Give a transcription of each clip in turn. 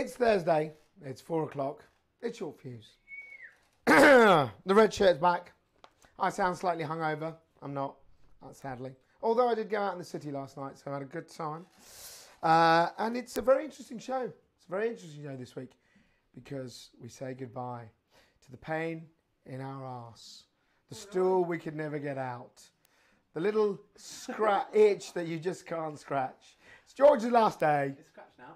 It's Thursday. It's 4 o'clock. It's Short Fuse. The red shirt's back. I sound slightly hungover. I'm not, sadly. Although I did go out in the city last night, so I had a good time. And it's a very interesting show. It's a very interesting show this week because we say goodbye to the pain in our arse, the stool we could never get out, the little itch that you just can't scratch. It's George's last day. It's scratched now.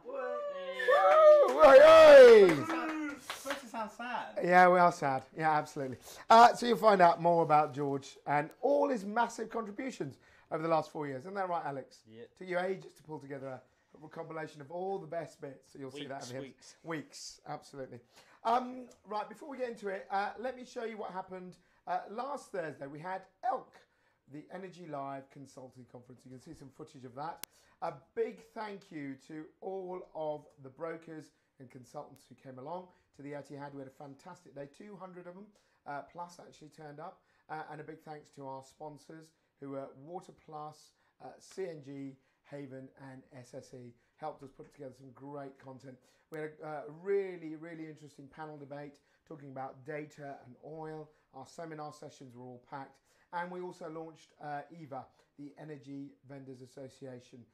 Supposed to sound sad. Yeah, we are sad. Yeah, absolutely. So you'll find out more about George and all his massive contributions over the last 4 years. Isn't that right, Alex? Yeah. Took you ages to pull together a compilation of all the best bits. So you'll see that in him. Weeks, absolutely. Right, before we get into it, let me show you what happened last Thursday. We had ELK, the Energy Live Consulting Conference. You can see some footage of that. A big thank you to all of the brokers and consultants who came along to the Etihad. We had a fantastic day. 200 of them plus actually turned up. And a big thanks to our sponsors who were Water Plus, CNG, Haven and SSE. Helped us put together some great content. We had a really, really interesting panel debate talking about data and oil. Our seminar sessions were all packed. And we also launched EVA, the Energy Vendors Association,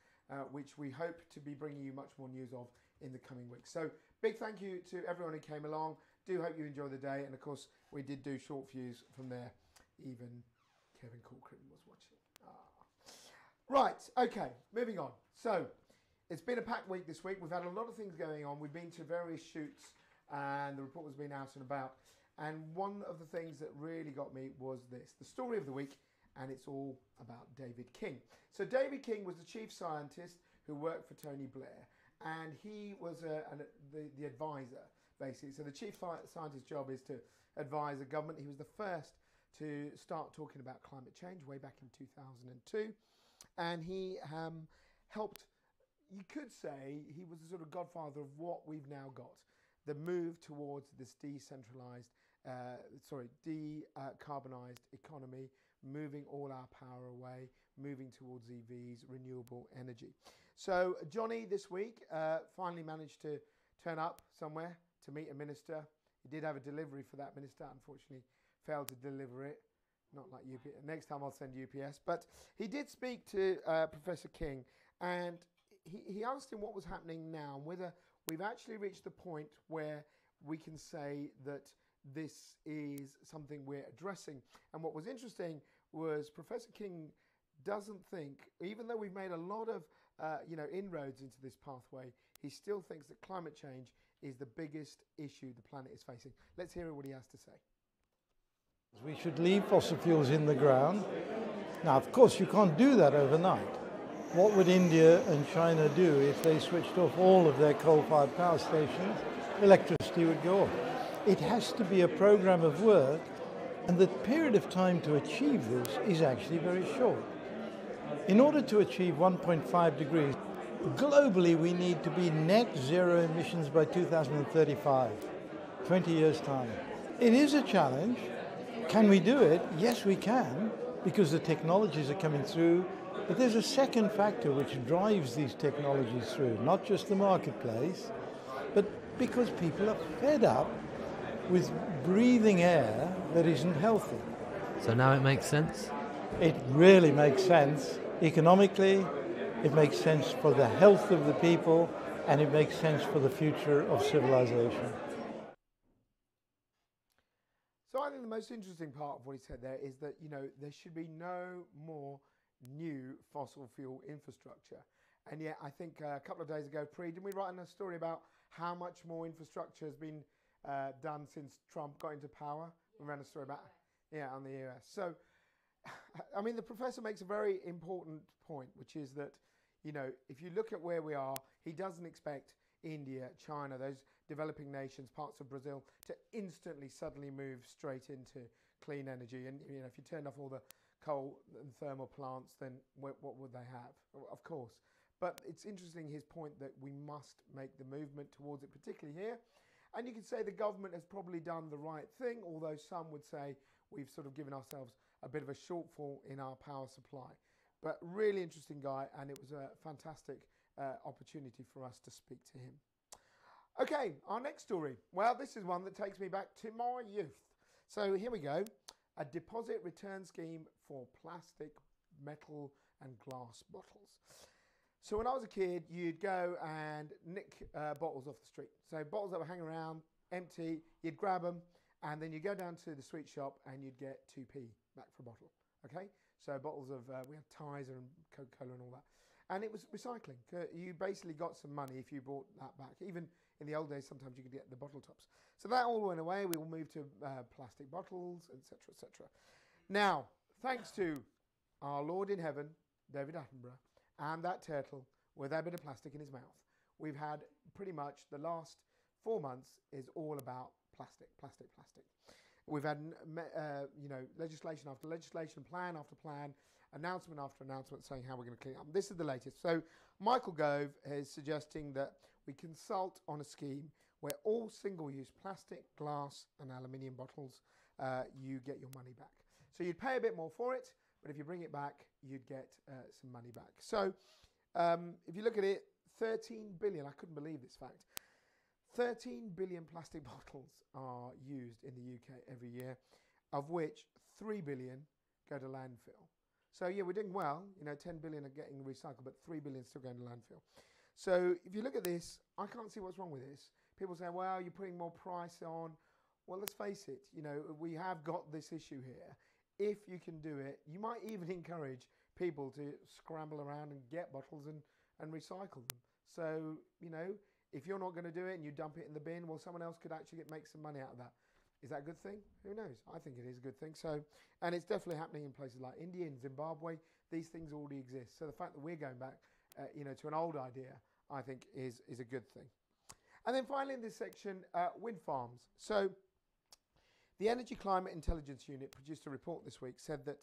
which we hope to be bringing you much more news of in the coming weeks. So big thank you to everyone who came along. Do hope you enjoy the day. And of course, we did do Short Fuse from there. Even Kevin Corcoran was watching. Right, okay, moving on. So it's been a packed week this week. We've had a lot of things going on. We've been to various shoots and the report has been out and about. And one of the things that really got me was this, the story of the week, and it's all about David King. So David King was the chief scientist who worked for Tony Blair, and he was the advisor, basically. So the chief scientist's job is to advise the government. He was the first to start talking about climate change way back in 2002, and he helped, you could say, he was the sort of godfather of what we've now got, the move towards this decarbonized economy, moving all our power away, moving towards EVs, renewable energy. So Johnny this week finally managed to turn up somewhere to meet a minister. He did have a delivery for that minister, unfortunately failed to deliver it. Not like UPS. Next time I'll send UPS. But he did speak to Professor King, and he asked him what was happening now and whether we've actually reached the point where we can say that this is something we're addressing. And what was interesting was Professor King doesn't think, even though we've made a lot of inroads into this pathway, he still thinks that climate change is the biggest issue the planet is facing. Let's hear what he has to say. We should leave fossil fuels in the ground. Now, of course, you can't do that overnight. What would India and China do if they switched off all of their coal-fired power stations? Electricity would go off. It has to be a program of work, and the period of time to achieve this is actually very short. In order to achieve 1.5 degrees, globally we need to be net zero emissions by 2035, 20 years' time. It is a challenge. Can we do it? Yes, we can, because the technologies are coming through. But there's a second factor which drives these technologies through, not just the marketplace, but because people are fed up with breathing air that isn't healthy. So now it makes sense? It really makes sense. Economically, it makes sense for the health of the people, and it makes sense for the future of civilization. So I think the most interesting part of what he said there is that, there should be no more new fossil fuel infrastructure. And yet I think a couple of days ago, didn't we write in a story about how much more infrastructure has been done since Trump got into power? We ran a story about, on the US. So, I mean, the professor makes a very important point, which is that, if you look at where we are, he doesn't expect India, China, those developing nations, parts of Brazil, to instantly suddenly move straight into clean energy. And if you turned off all the coal and thermal plants, then what would they have? Of course. But it's interesting his point that we must make the movement towards it, particularly here. And you could say the government has probably done the right thing, although some would say we've sort of given ourselves a bit of a shortfall in our power supply. But really interesting guy, and it was a fantastic opportunity for us to speak to him. Okay, our next story. Well, this is one that takes me back to my youth. So here we go. A deposit return scheme for plastic, metal and glass bottles. So when I was a kid, you'd go and nick bottles off the street. So bottles that were hanging around, empty, you'd grab them, and then you go down to the sweet shop and you'd get 2p back for a bottle. Okay? So bottles of, we had Tizer and Coca-Cola and all that. And it was recycling. You basically got some money if you bought that back. Even in the old days, sometimes you could get the bottle tops. So that all went away. We all moved to plastic bottles, etc., etc. Now, thanks to our Lord in heaven, David Attenborough, and that turtle with that bit of plastic in his mouth, we've had pretty much the last 4 months is all about plastic, plastic, plastic. We've had, legislation after legislation, plan after plan, announcement after announcement saying how we're going to clean up. This is the latest. So Michael Gove is suggesting that we consult on a scheme where all single-use plastic, glass and aluminium bottles, you get your money back. So you'd pay a bit more for it, but if you bring it back, you'd get some money back. So if you look at it, 13 billion, I couldn't believe this fact, 13 billion plastic bottles are used in the UK every year, of which 3 billion go to landfill. So yeah, we're doing well, 10 billion are getting recycled, but 3 billion still going to landfill. So if you look at this, I can't see what's wrong with this. People say, well, you're putting more price on. Well, let's face it, we have got this issue here. If you can do it, you might even encourage people to scramble around and get bottles and recycle them. So, if you're not going to do it and you dump it in the bin, well, someone else could actually make some money out of that. Is that a good thing? Who knows? I think it is a good thing. So, and it's definitely happening in places like India and Zimbabwe. These things already exist. So the fact that we're going back, to an old idea, I think is a good thing. And then finally in this section, wind farms. So the Energy Climate Intelligence Unit produced a report this week, said that,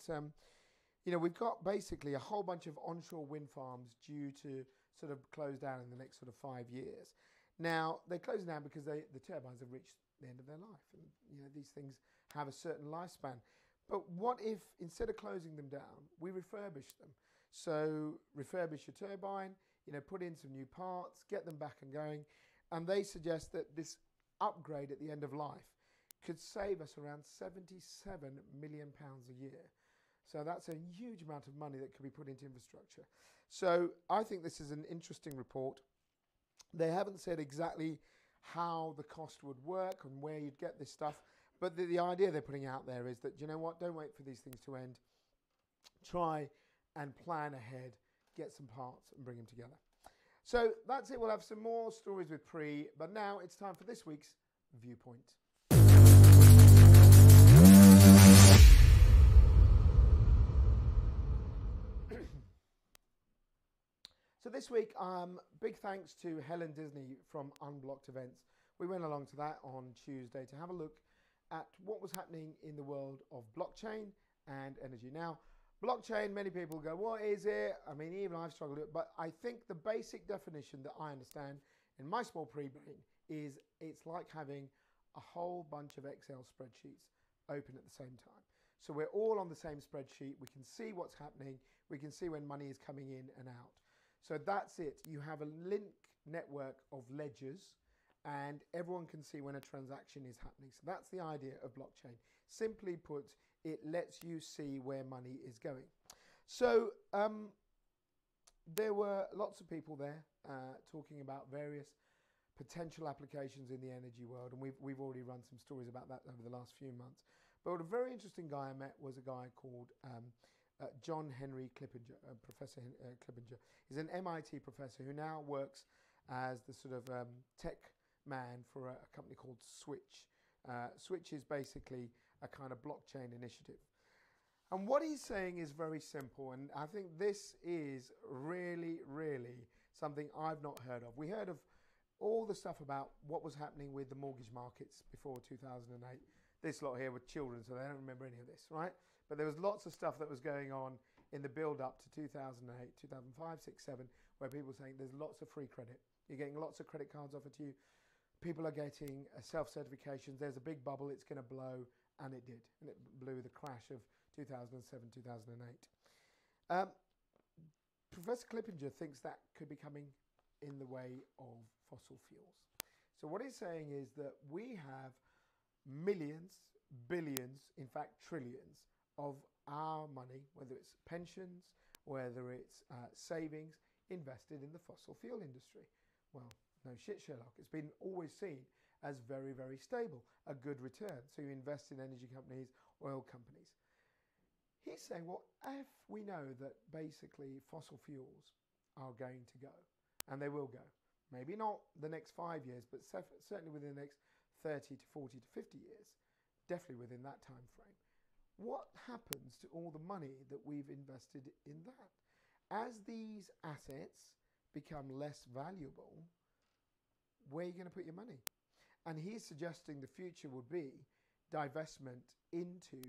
we've got basically a whole bunch of onshore wind farms due to sort of close down in the next sort of 5 years. Now, they're closing down because the turbines have reached the end of their life. And, these things have a certain lifespan. But what if, instead of closing them down, we refurbish them? So refurbish your turbine, put in some new parts, get them back and going. And they suggest that this upgrade at the end of life could save us around £77 million a year. So that's a huge amount of money that could be put into infrastructure. So I think this is an interesting report. They haven't said exactly how the cost would work and where you'd get this stuff. But the idea they're putting out there is that, you know what, don't wait for these things to end. Try and plan ahead, get some parts and bring them together. So that's it. We'll have some more stories with Pri, but now it's time for this week's Viewpoint. So this week, big thanks to Helen Disney from Unblocked Events. We went along to that on Tuesday to have a look at what was happening in the world of blockchain and energy. Now, blockchain, many people go, what is it? I mean, even I've struggled with it, but I think the basic definition that I understand in my small pre-brain is it's like having a whole bunch of Excel spreadsheets open at the same time. So we're all on the same spreadsheet. We can see what's happening. We can see when money is coming in and out. So that's it. You have a link network of ledgers and everyone can see when a transaction is happening. So that's the idea of blockchain. Simply put, it lets you see where money is going. So there were lots of people there talking about various potential applications in the energy world, and we've already run some stories about that over the last few months. But a very interesting guy I met was a guy called John Henry Clippinger, Professor Clippinger. He's an MIT professor who now works as the sort of tech man for a company called Switch. Switch is basically a kind of blockchain initiative. And what he's saying is very simple, and I think this is really, really something I've not heard of. We heard of all the stuff about what was happening with the mortgage markets before 2008. This lot here were children, so they don't remember any of this, right? But there was lots of stuff that was going on in the build-up to 2008, 2005, 6, 7, where people were saying there's lots of free credit. You're getting lots of credit cards offered to you. People are getting self-certifications. There's a big bubble. It's going to blow, and it did. And it blew the crash of 2007, 2008. Professor Clippinger thinks that could be coming in the way of fossil fuels. So what he's saying is that we have millions, billions, in fact trillions of our money, whether it's pensions, whether it's savings, invested in the fossil fuel industry. Well, no shit, Sherlock. It's been always seen as very, very stable, a good return. So you invest in energy companies, oil companies. He's saying, well, if we know that basically fossil fuels are going to go, and they will go, maybe not the next 5 years, but certainly within the next 30 to 40 to 50 years, definitely within that time frame, what happens to all the money that we've invested in that? As these assets become less valuable, where are you going to put your money? And he's suggesting the future would be divestment into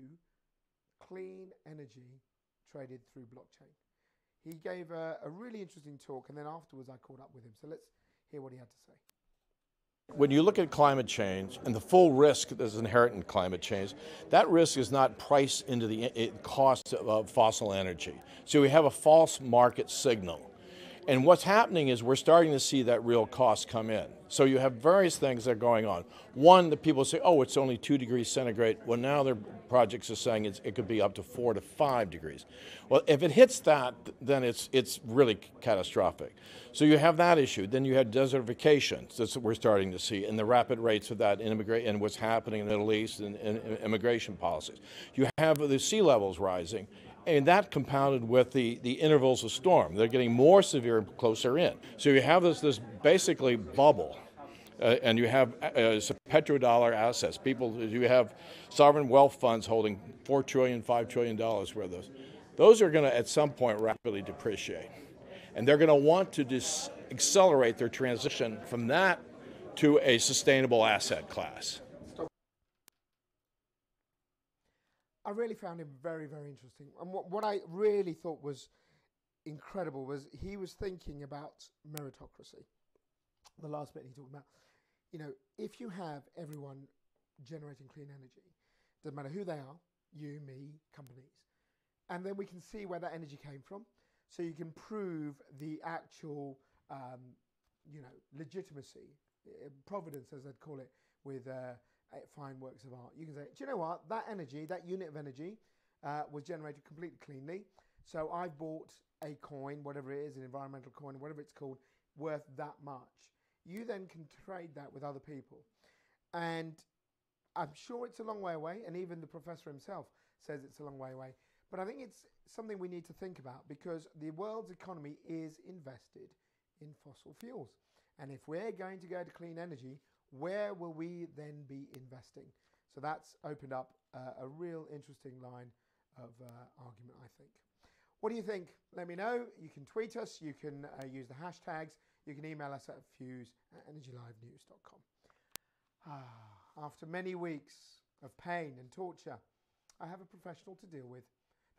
clean energy traded through blockchain. He gave a really interesting talk, and then afterwards I caught up with him. So let's hear what he had to say. When you look at climate change and the full risk that's inherent in climate change, that risk is not priced into the cost of fossil energy. So we have a false market signal. And what's happening is we're starting to see that real cost come in. So you have various things that are going on. One, that people say, oh, it's only 2 degrees centigrade. Well, now their projects are saying it could be up to 4 to 5 degrees. Well, if it hits that, then it's really catastrophic. So you have that issue. Then you have desertification. That's what we're starting to see, and the rapid rates of that and what's happening in the Middle East and immigration policies. You have the sea levels rising. And that compounded with the intervals of storm. They're getting more severe and closer in. So you have this basically bubble, and you have petrodollar assets. You have sovereign wealth funds holding $4 trillion, $5 trillion worth of those. Those are going to, at some point, rapidly depreciate. And they're going to want to accelerate their transition from that to a sustainable asset class. I really found him very, very interesting. And what I really thought was incredible was he was thinking about meritocracy. The last bit he talked about, if you have everyone generating clean energy, doesn't matter who they are, you, me, companies, and then we can see where that energy came from. So you can prove the actual, legitimacy, providence, as I'd call it, with fine works of art. You can say, do you know what? That energy, that unit of energy, was generated completely cleanly. So I've bought a coin, whatever it is, an environmental coin, whatever it's called, worth that much. You then can trade that with other people. And I'm sure it's a long way away, and even the professor himself says it's a long way away. But I think it's something we need to think about, because the world's economy is invested in fossil fuels. And if we're going to go to clean energy, where will we then be investing? So that's opened up a real interesting line of argument, I think. What do you think? Let me know. You can tweet us. You can use the hashtags. You can email us at fuse@energylivenews.com. After many weeks of pain and torture, I have a professional to deal with.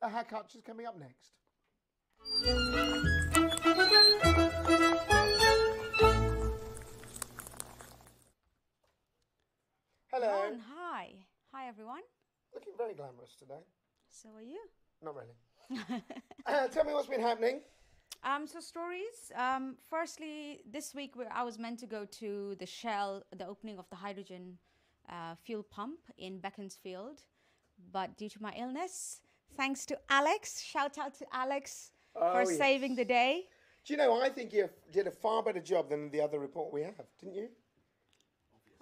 The haircut is coming up next. Hello. Ron, hi. Hi, everyone. Looking very glamorous today. So are you? Not really. Tell me what's been happening. So stories. Firstly, this week I was meant to go to the Shell, the opening of the hydrogen fuel pump in Beaconsfield, but due to my illness, thanks to Alex, shout out to Alex for saving the day. Do you know, I think you did a far better job than the other report we have, didn't you?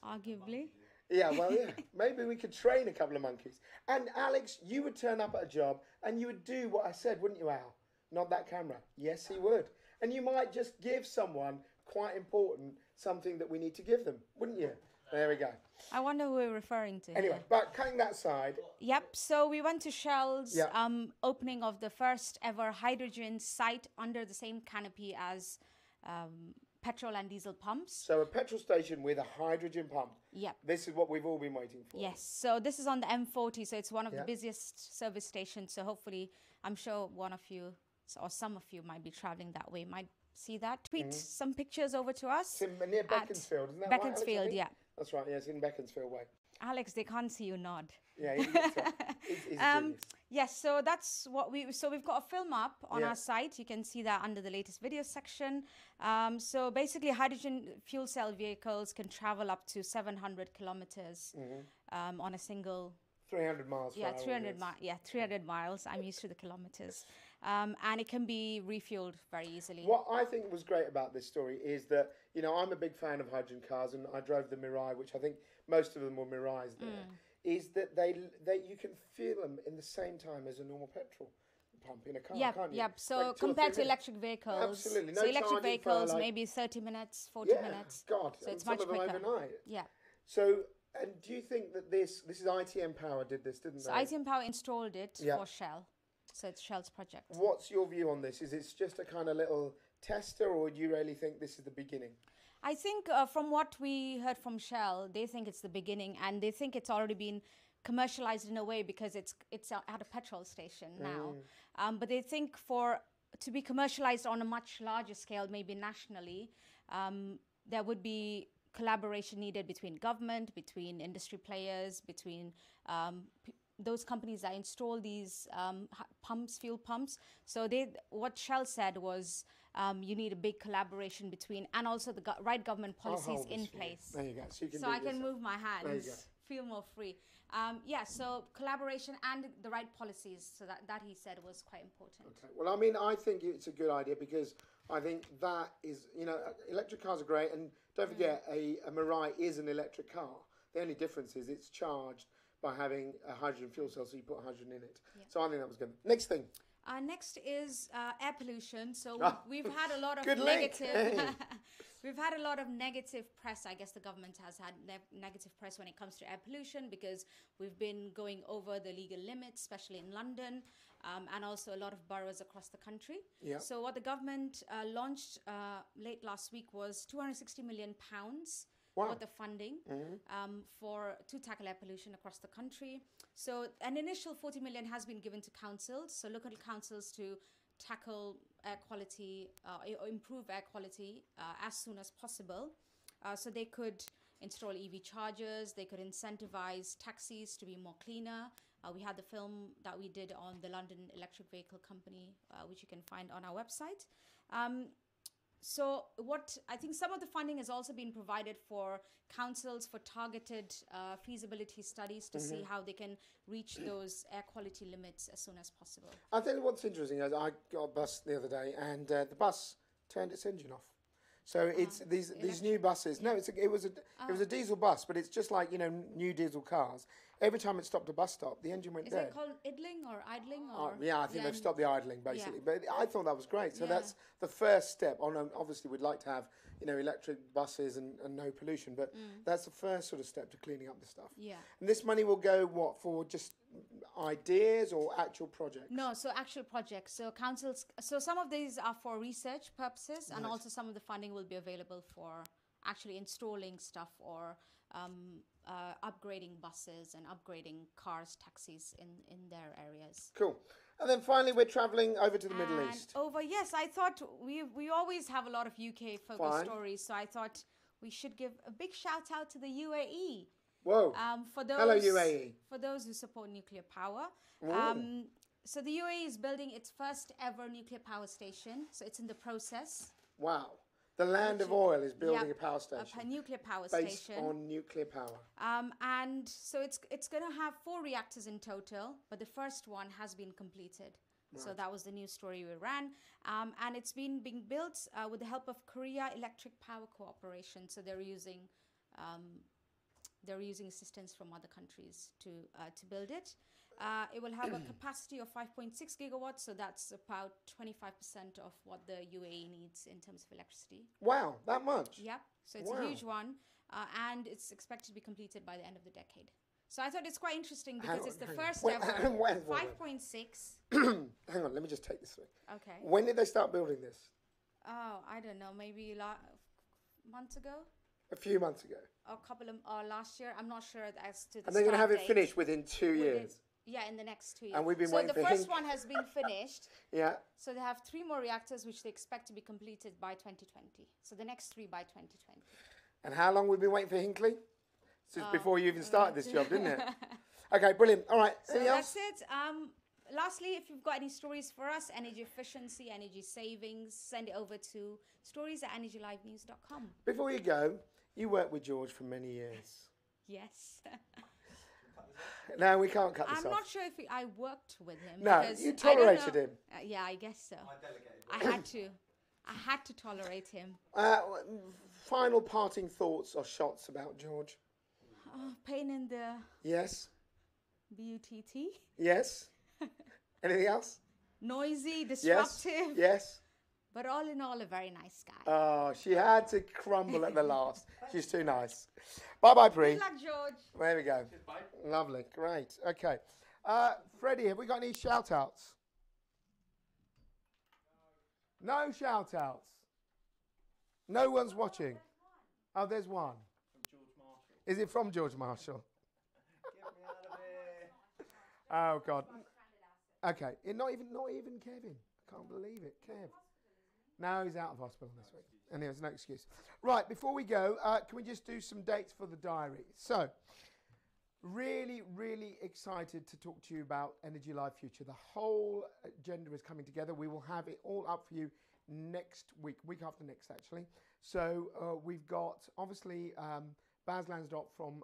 Arguably. Yeah, well, yeah. Maybe we could train a couple of monkeys. And Alex, you would turn up at a job and you would do what I said, wouldn't you, Al? Not that camera. Yes, he would. And you might just give someone quite important something that we need to give them, wouldn't you? There we go. I wonder who we're referring to. Anyway, here. but cutting that aside. Yep. So we went to Shell's opening of the first ever hydrogen site under the same canopy as petrol and diesel pumps. So a petrol station with a hydrogen pump. Yep. This is what we've all been waiting for. Yes. So this is on the M40. So it's one of the busiest service stations. So hopefully, I'm sure one of you or some of you might be traveling that way, might see that. Tweet some pictures over to us. It's near Beaconsfield, isn't that Beaconsfield, right, Alex, yeah. That's right, yes, in Beaconsfield way. Alex, they can't see you nod. Yeah, he's a genius. Yes, so that's what we've got a film up on Yeah. our site. You can see that under the latest video section. So basically, hydrogen fuel cell vehicles can travel up to 700 kilometers on a single. 300 miles. Yeah, per hour, 300 yes. miles. Yeah, 300 miles. I'm used to the kilometers, and it can be refueled very easily. What I think was great about this story is that, you know, I'm a big fan of hydrogen cars, and I drove the Mirai, which I think most of them were Mirais there. Is that they you can feel them in the same time as a normal petrol pump in a car, Yeah, can't you? yeah. So Like 2 or 3 compared to minutes. electric vehicles, Absolutely. No so electric charging for, vehicles like- maybe 30 minutes, 40 Yeah, minutes. God, So it's some much of them quicker. overnight. Yeah. So, and do you think that this is ITM Power did this, didn't So they? ITM Power installed it Yeah. for Shell. So it's Shell's project. What's your view on this? Is it just a kind of little tester, or do you really think this is the beginning? I think from what we heard from Shell, they think it's the beginning, and they think it's already been commercialized in a way because it's at a petrol station now. But they think to be commercialized on a much larger scale, maybe nationally, there would be collaboration needed between government, between industry players, between those companies that install these fuel pumps. So what Shell said was you need a big collaboration between, and also the right government I'll policies hold in this for you. place. There you go. So you can So do I can this. move my There you go. hands, feel more free. Yeah, so collaboration and the right policies. So that he said was quite important. Okay. Well, I mean, I think it's a good idea because I think that is, you know, electric cars are great, and don't forget, a Mirai is an electric car. The only difference is it's charged by having a hydrogen fuel cell, so you put hydrogen in it. Yeah. So I think that was good. Next thing. Next is air pollution. So Ah, we've had a lot of good link. negative. We've had a lot of negative press. I guess the government has had negative press when it comes to air pollution because we've been going over the legal limits, especially in London, and also a lot of boroughs across the country. Yeah. So what the government launched late last week was £260 million Wow. worth of funding to tackle air pollution across the country. So an initial 40 million has been given to councils, so local councils to tackle air quality or improve air quality as soon as possible. So they could install EV chargers, they could incentivize taxis to be more cleaner. We had the film that we did on the London Electric Vehicle Company, which you can find on our website. So what I think some of the funding has also been provided for councils for targeted feasibility studies to see how they can reach those air quality limits as soon as possible. I think what's interesting is I got a bus the other day, and the bus turned its engine off. So it's these new buses. No, it was a diesel bus, but it's just like, you know, new diesel cars. Every time it stopped a bus stop, the engine went Is dead. it called idling or idling? Oh, Or yeah, I think they've stopped the idling basically. But I thought that was great. So Yeah. that's the first step. Obviously, we'd like to have, you know, electric buses and no pollution, but that's the first sort of step to cleaning up the stuff. Yeah. And this money will go what, for just ideas or actual projects? No, so actual projects. So councils. So some of these are for research purposes, and also some of the funding will be available for actually installing stuff or upgrading buses and upgrading cars, taxis in their areas. Cool. And then finally, we're travelling over to the Middle And East. yes, I thought we always have a lot of UK focused Fine. stories, so I thought we should give a big shout out to the UAE. Whoa. For those, Hello, UAE. For those who support nuclear power. Ooh. So the UAE is building its first ever nuclear power station. So it's in the process. Wow. The land of oil is building a power station A nuclear power based station. on nuclear power. And so it's going to have 4 reactors in total, but the first one has been completed. So that was the news story we ran. And it's being built with the help of Korea Electric Power Corporation. So they're using assistance from other countries to build it. It will have a capacity of 5.6 gigawatts, so that's about 25% of what the UAE needs in terms of electricity. Wow, that much? Yep, so it's Wow. a huge one, and it's expected to be completed by the end of the decade. So I thought it's quite interesting because it's the first ever Wait. 5.6. Hang on, let me just take this through. Okay. When did they start building this? Oh, I don't know, maybe months ago, A few months ago. or a couple of last year. I'm not sure as to the. And they're going to have it start date. finished within 2 years. Yeah, in the next 2 years. And we've been so waiting the for first Hinkley. one has been finished. Yeah. So they have 3 more reactors, which they expect to be completed by 2020. So the next 3 by 2020. And how long we've been waiting for Hinkley? since before you even started this job, didn't it? Okay, brilliant. All right, So anything else? that's it. Lastly, if you've got any stories for us, energy efficiency, energy savings, send it over to stories@energylivenews.com. Before you go, you worked with George for many years. Yes. No, we can't cut this I'm off. not sure if I worked with him. No, because you I don't tolerated know- him. Yeah, I guess so. I delegated. I had to. I had to tolerate him. Final parting thoughts or shots about George? Oh, pain in the Yes? BUTT. Yes? Anything else? Noisy, Yes? disruptive. Yes? But all in all, a very nice guy. Oh, she had to crumble at the last. She's too nice. Bye-bye, Pri. Good luck, George. There we go. Lovely. Great. Okay. Freddie, have we got any shout-outs? No shout-outs. No one's watching. Oh, there's one. From George Marshall. Is it from George Marshall? Get me out of here. Oh, God. Okay. Not even Kevin. I can't believe it. Kev. No, he's out of hospital this week. And there's no excuse. Right, before we go, can we just do some dates for the diary? So, really, really excited to talk to you about Energy Live Future. The whole agenda is coming together. We will have it all up for you next week after next, actually. So, we've got, obviously, Baz Lansdott from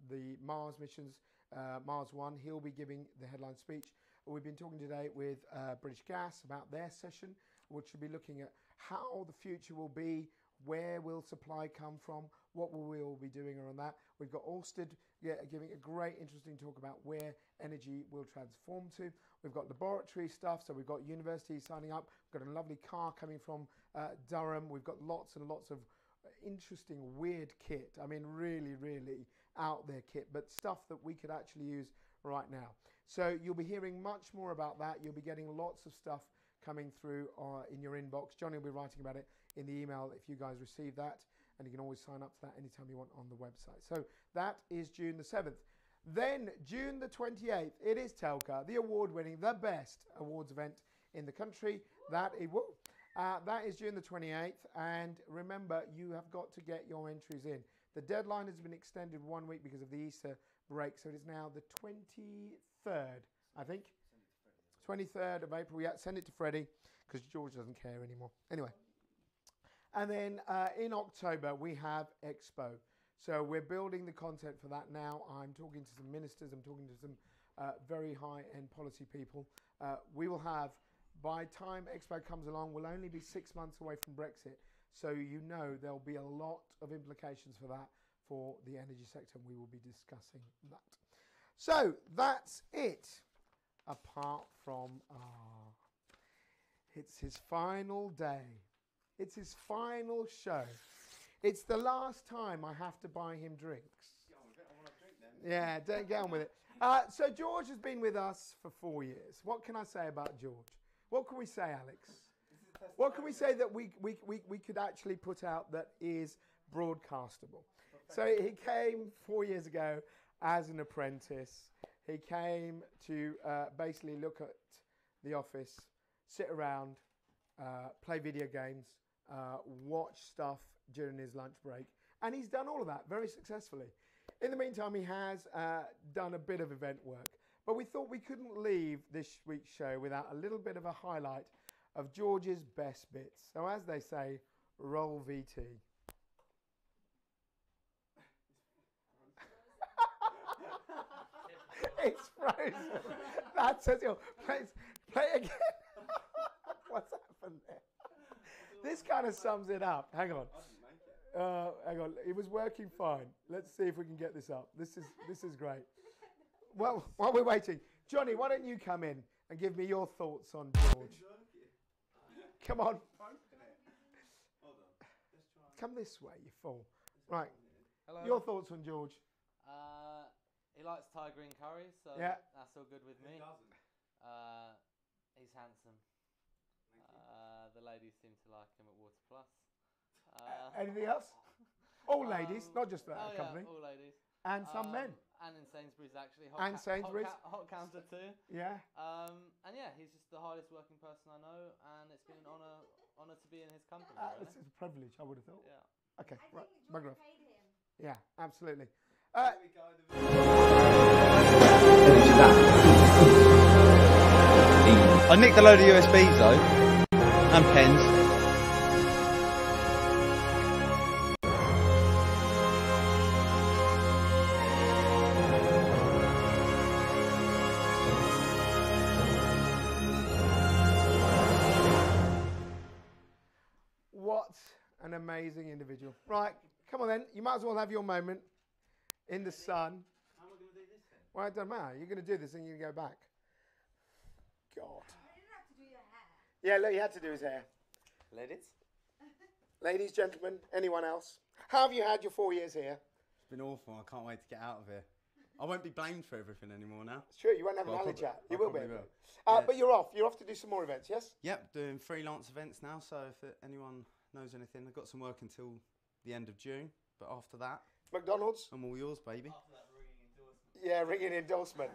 the Mars missions, Mars One. He'll be giving the headline speech. We've been talking today with British Gas about their session, which will be looking at how the future will be, where will supply come from, what will we all be doing around that. We've got Alsted giving a great, interesting talk about where energy will transform to. We've got laboratory stuff, so we've got universities signing up. We've got a lovely car coming from Durham. We've got lots and lots of interesting, weird kit. I mean, really, really out there kit, but stuff that we could actually use right now. So you'll be hearing much more about that. You'll be getting lots of stuff coming through in your inbox. Johnny will be writing about it in the email if you guys receive that, and you can always sign up for that anytime you want on the website. So that is June the 7th. Then June the 28th, it is Telca, the award-winning, the best awards event in the country. That is June the 28th, and remember, you have got to get your entries in. The deadline has been extended 1 week because of the Easter break, so it is now the 23rd, I think. 23rd of April. Yeah, send it to Freddie because George doesn't care anymore. Anyway. And then in October, we have Expo. So we're building the content for that now. I'm talking to some ministers. I'm talking to some very high-end policy people. We will have, by time Expo comes along, we'll only be 6 months away from Brexit. So you know there'll be a lot of implications for that for the energy sector, and we will be discussing that. So that's it. Apart from, it's his final day. It's his final show. It's the last time I have to buy him drinks. Yeah, don't get on with it. So George has been with us for 4 years. What can I say about George? What can we say, Alex? What can we say that we could actually put out that is broadcastable? So he came 4 years ago as an apprentice. He came to basically look at the office, sit around, play video games, watch stuff during his lunch break. And he's done all of that very successfully. In the meantime, he has done a bit of event work. But we thought we couldn't leave this week's show without a little bit of a highlight of George's best bits. So as they say, roll VT. It's frozen. That says your play again. What's happened there? This kind of sums it up. Hang on. Hang on. It was working fine. Let's see if we can get this up. This is great. Well, while we're waiting, Johnny, why don't you come in and give me your thoughts on George? Come on. Come this way, you fool. Right. Hello. Your thoughts on George? He likes Thai green curry, so Yeah. that's all good with me. He's handsome. The ladies seem to like him at Water Plus. Anything else? All ladies, not just that Oh company. yeah, all ladies. And some men. And in Sainsbury's actually. And Sainsbury's. Hot counter too. Yeah. And yeah, he's just the hardest working person I know, and it's been an honour to be in his company. This is a privilege, I would have thought. Yeah. Okay, right. Bugger off. Yeah, absolutely. I nicked a load of USBs though, and pens. What an amazing individual. Right, come on then. You might as well have your moment in the sun. How am I going to do this then? Well, it doesn't matter. You're going to do this and you're going to go back. God. You didn't have to do your hair. Yeah, look, he had to do his hair. Ladies? Ladies, gentlemen, anyone else? How have you had your 4 years here? It's been awful. I can't wait to get out of here. I won't be blamed for everything anymore now. It's true, you won't have Well, an alley probably- chat. I You will be. probably will. Yeah. But you're off. You're off to do some more events, yes? Yep, doing freelance events now. So if anyone knows anything, I've got some work until the end of June. But after that, McDonald's? I'm all yours, baby. After that ringing endorsement. Yeah, ringing endorsement.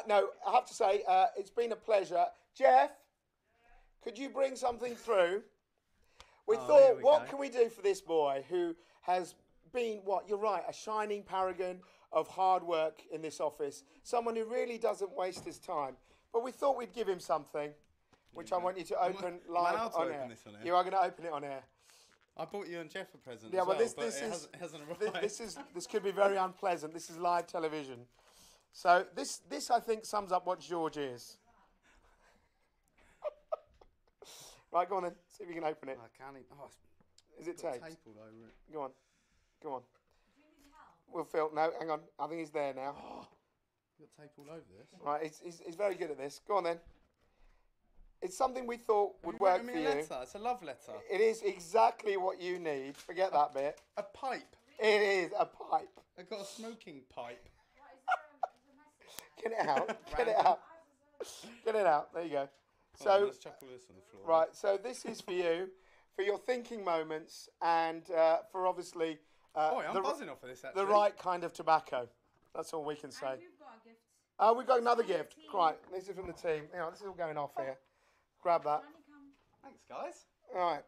No, I have to say, it's been a pleasure. Jeff, could you bring something through? We Oh, here thought, we what go. can we do for this boy who has been, you're right, a shining paragon of hard work in this office. Someone who really doesn't waste his time. But we thought we'd give him something, which I want you to open I live allowed to on open air. this on air? You are going to open it on air. I bought you and Jeff a present. Yeah, as well, well, this but is it hasn't arrived. this could be very unpleasant. This is live television. So this I think sums up what George is. Right, go on then. See if you can open it. I can't even. Oh, Is it it's got taped? tape all over it. Go on. Go on. We'll film. No, hang on. I think he's there now. You've got tape all over this. Right, he's very good at this. Go on then. It's something we thought would You've work written for me you. a letter. It's a love letter. It is exactly what you need. Forget that bit. A pipe. It is a pipe. I got a smoking pipe. Get it out. Get it out. Get it out. There you go. Hold on, So, let's chuck all this on the floor. right, so this is for you, for your thinking moments, and for obviously Oh, I'm buzzing off of this actually. the right kind of tobacco. That's all we can say. And we've got a gift. We've got another from the gift. team. Right, this is from the team. Hang on, this is all going off here. Grab that. Johnny, come. Thanks, guys. All right.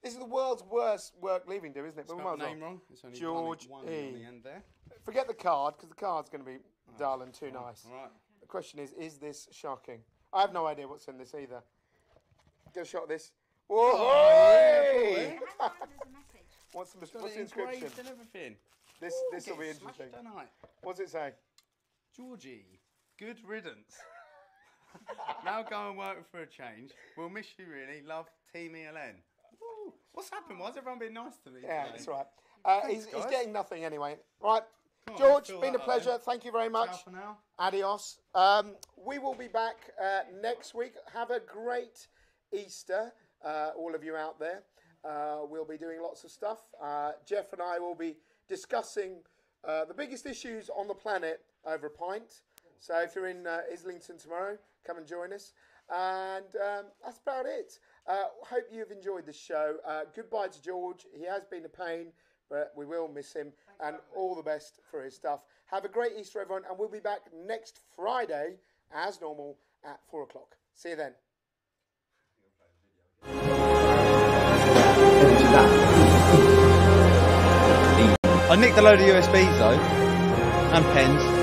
This is the world's worst work leaving do, isn't it? But we might Spelled as name well. wrong. It's only George one E. on the end there. Forget the card, because the card's going to be dull and too nice. All right. The question is this shocking? I have no idea what's in this either. Get a shot of this. Whoa! Oh, It has a message. What's the Got what's it the inscription? engraved and everything. This Ooh, will be get smashed interesting. tonight. What's it say? Georgie, good riddance. Now go and work for a change. We'll miss you really. Love, Team ELN. Woo. What's happened? Why is everyone being nice to me Yeah, today? that's right. Thanks, He's guys. getting nothing anyway. Right, Come on, George, fill been a that up pleasure. then. Thank you very much. Ciao for now. Adios. We will be back next week. Have a great Easter, all of you out there. We'll be doing lots of stuff. Jeff and I will be discussing the biggest issues on the planet over a pint. So if you're in Islington tomorrow, come and join us. And that's about it. Hope you've enjoyed the show. Goodbye to George. He has been a pain, but we will miss him. And all the best for his stuff. Have a great Easter, everyone. And we'll be back next Friday, as normal, at 4 o'clock. See you then. I nicked a load of USBs though, and pens.